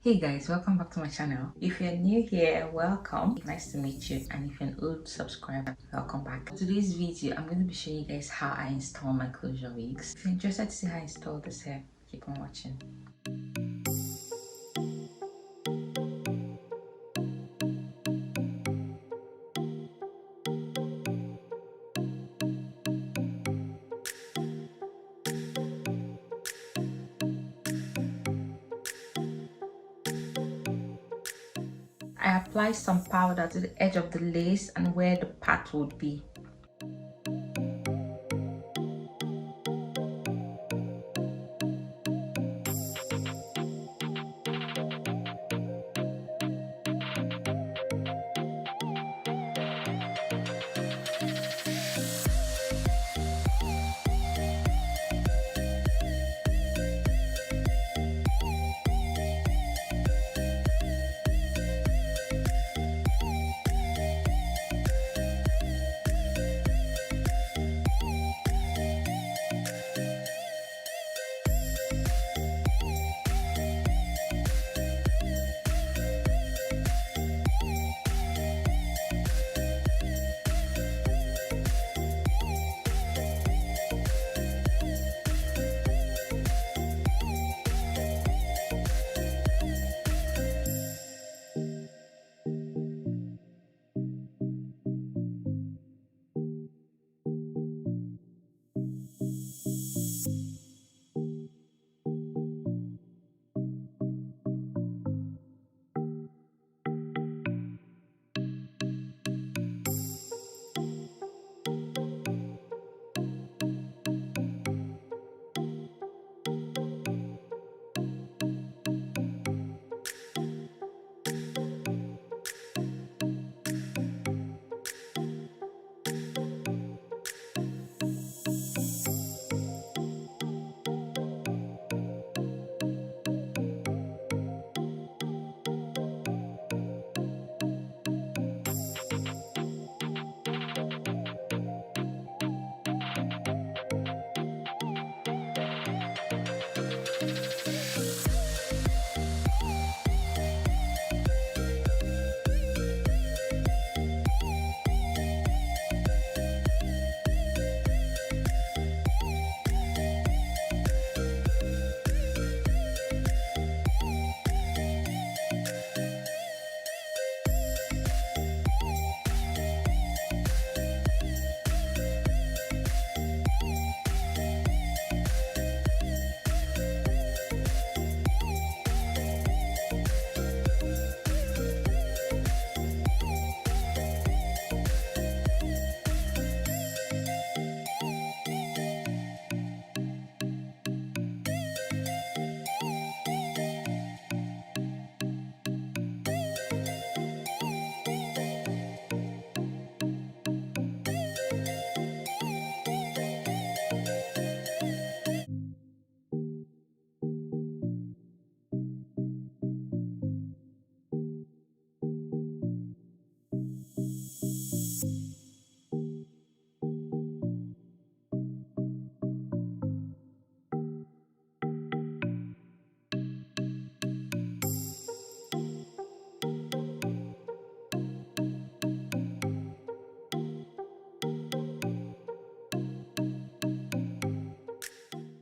Hey guys, welcome back to my channel. If you're new here, welcome. Nice to meet you. And if you're an old subscriber, welcome back. For today's video, I'm going to be showing you guys how I install my closure wigs. If you're interested to see how I install this hair, keep on watching. I apply some powder to the edge of the lace and where the part would be.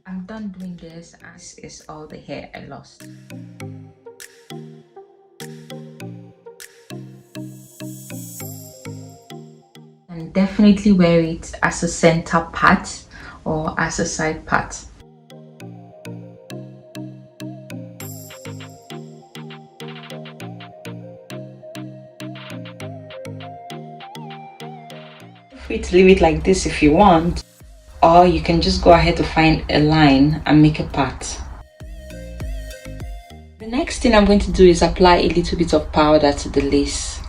I'm done doing this, as is all the hair I lost. And definitely wear it as a center part or as a side part. Feel free to leave it like this if you want, or you can just go ahead to find a line and make a part. The next thing I'm going to do is apply a little bit of powder to the lace.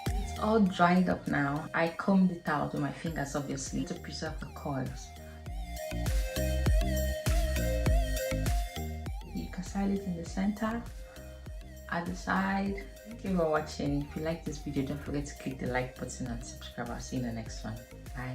It's all dried up now. I combed it out with my fingers, obviously, to preserve the coils. You can style it in the center, at the side. Thank you for watching. If you like this video, don't forget to click the like button and subscribe. I'll see you in the next one. Bye.